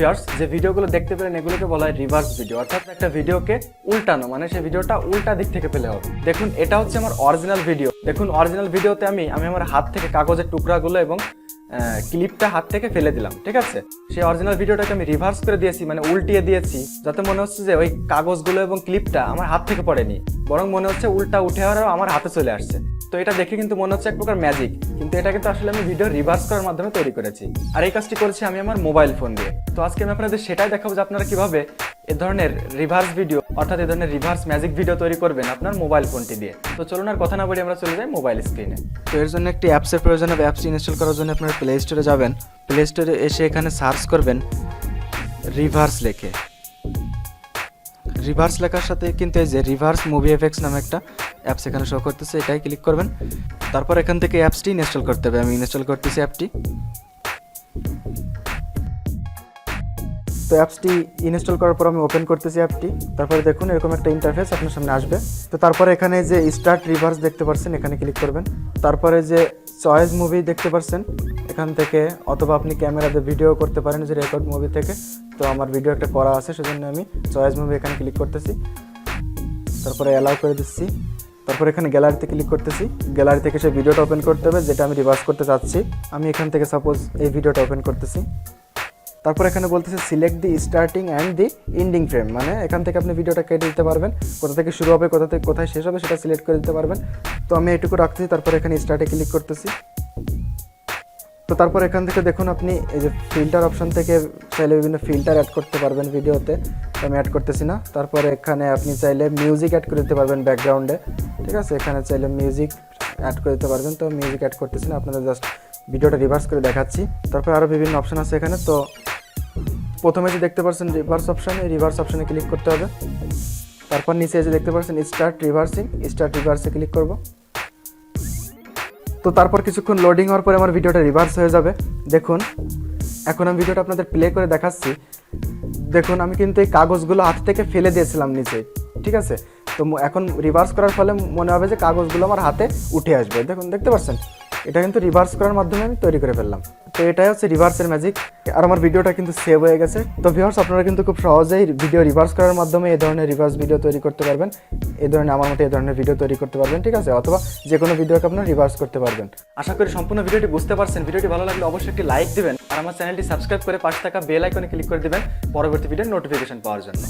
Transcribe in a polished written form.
Viewers, যে ভিডিওগুলো দেখতে পেলেন এগুলোকে বলা হয় রিভার্স ভিডিও, অর্থাৎ একটা ভিডিওকে উল্টানো, মানে সেই ভিডিওটা উল্টা দিক থেকে পেলে হবে। দেখুন এটা হচ্ছে আমার অরিজিনাল ভিডিও। দেখুন অরিজিনাল ভিডিওতে আমি আমার হাত থেকে কাগজের টুকরাগুলো এবং ক্লিপটা হাত থেকে ফেলে দিলাম, ঠিক আছে। সেই অরিজিনাল ভিডিওটাকে আমি রিভার্স করে দিয়েছি, মানে উল্টিয়ে দিয়েছি, যাতে মনে হচ্ছে যে ওই কাগজগুলো এবং ক্লিপটা আমার হাত থেকে পড়েনি, বরং মনে হচ্ছে উল্টা উঠে আমার হাতে চলে আসছে। তো এটা দেখে কিন্তু মনে হচ্ছে এক প্রকার ম্যাজিক, কিন্তু এটা কিন্তু আসলে আমি ভিডিও রিভার্স করার মাধ্যমে তৈরি করেছি। আর এই কাজটি করেছি আমি আমার মোবাইল ফোন দিয়ে। তো আজকে আমি আপনাদের সেটাই দেখাবো যে আপনারা কিভাবে এ ধরনের রিভার্স ভিডিও, অর্থাৎ এই ধরনের রিভার্স ম্যাজিক ভিডিও তৈরি করবেন আপনার মোবাইল ফোনটি দিয়ে। তো চলুন আর কথা না বলি আমরা চলে যাই মোবাইল স্ক্রিনে। তো এর জন্য একটি অ্যাপসের প্রয়োজন হবে। অ্যাপসটি ইনস্টল করার জন্য আপনারা প্লে স্টোরে যাবেন। প্লে স্টোরে এসে এখানে সার্চ করবেন রিভার্স লেখে। রিভার্স লেখার সাথে কিন্তু এই যে রিভার্স মুভি এফেক্টস নামে একটা অ্যাপস এখানে শো করতেছে, এটাই ক্লিক করবেন। তারপর এখান থেকে অ্যাপসটি ইনস্টল করতে হবে। আমি ইনস্টল করতেছি অ্যাপটি। তো অ্যাপসটি ইনস্টল করার পর আমি ওপেন করতেছি অ্যাপটি। তারপরে দেখুন এরকম একটা ইন্টারফেস আপনার সামনে আসবে। তো তারপরে এখানে যে স্টার্ট রিভার্স দেখতে পাচ্ছেন, এখানে ক্লিক করবেন। তারপরে যে চয়েস মুভি দেখতে পাচ্ছেন এখান থেকে, অথবা আপনি ক্যামেরাতে ভিডিও করতে পারেন যে রেকর্ড মুভি থেকে। তো আমার ভিডিও একটা করা আছে, সেজন্য আমি চয়েস মুভি এখানে ক্লিক করতেছি। তারপরে অ্যালাউ করে দিচ্ছি। তারপর এখানে গ্যালারিতে ক্লিক করতেছি। গ্যালারি থেকে সেই ভিডিওটা ওপেন করতে হবে যেটা আমি রিভার্স করতে চাচ্ছি। আমি এখান থেকে সাপোজ এই ভিডিওটা ওপেন করতেছি। তারপর এখানে বলতেছে select the starting and the ending frame, মানে এখান থেকে আপনি ভিডিওটা কেটে দিতে পারবেন, কোথা থেকে শুরু হবে কোথা থেকে কোথায় শেষ হবে সেটা সিলেক্ট করে দিতে পারবেন। তো আমি এটুকু রাখতেছি। তারপর এখানে স্টার্টে ক্লিক করতেছি। তো তারপর এখান থেকে দেখুন আপনি এই যে ফিল্টার অপশন থেকে চাইলে বিভিন্ন ফিল্টার অ্যাড করতে পারবেন ভিডিওতে। তো আমি অ্যাড করতেছি না। তারপরে এখানে আপনি চাইলে মিউজিক অ্যাড করে দিতে পারবেন ব্যাকগ্রাউন্ডে, ঠিক আছে। এখানে চাইলে মিউজিক অ্যাড করে দিতে পারবেন। তো মিউজিক অ্যাড করতেছি না, আপনাদের জাস্ট ভিডিওটা রিভার্স করে দেখাচ্ছি। তারপর আরও বিভিন্ন অপশন আছে এখানে। তো প্রথমে যে দেখতে পাচ্ছেন রিভার্স অপশন, এই রিভার্স অপশনে ক্লিক করতে হবে। তারপর নিচে যে দেখতে পাচ্ছেন স্টার্ট রিভার্সিং, স্টার্ট রিভার্সে ক্লিক করব। তো তারপর কিছুক্ষণ লোডিং হওয়ার পরে আমার ভিডিওটা রিভার্স হয়ে যাবে। দেখুন এখন আমি ভিডিওটা আপনাদের প্লে করে দেখাচ্ছি। দেখুন আমি কিন্তু এই কাগজগুলো হাত থেকে ফেলে দিয়েছিলাম নিচে, ঠিক আছে। তো এখন রিভার্স করার ফলে মনে হবে যে কাগজগুলো আমার হাতে উঠে আসবে। দেখুন দেখতে পাচ্ছেন, এটা কিন্তু রিভার্স করার মাধ্যমে আমি তৈরি করে ফেললাম। তো এটাই হচ্ছে রিভার্সের ম্যাজিক। আর আমার ভিডিওটা কিন্তু সেভ হয়ে গেছে। তো ভিউয়ার্স, আপনারা কিন্তু খুব সহজেই ভিডিও রিভার্স করার মাধ্যমে এই ধরনের রিভার্স ভিডিও তৈরি করতে পারবেন। এই ধরনের আমার মতো এই ধরনের ভিডিও তৈরি করতে পারবেন, ঠিক আছে। অথবা যে কোনো ভিডিওকে আপনারা রিভার্স করতে পারবেন। আশা করি সম্পূর্ণ ভিডিওটি বুঝতে পারছেন। ভিডিওটি ভালো লাগলে অবশ্যই একটি লাইক দিবেন আর আমার চ্যানেলটি সাবস্ক্রাইব করে পাশে থাকা বেল আইকনে ক্লিক করে দিবেন পরবর্তী ভিডিওর নোটিফিকেশন পাওয়ার জন্য।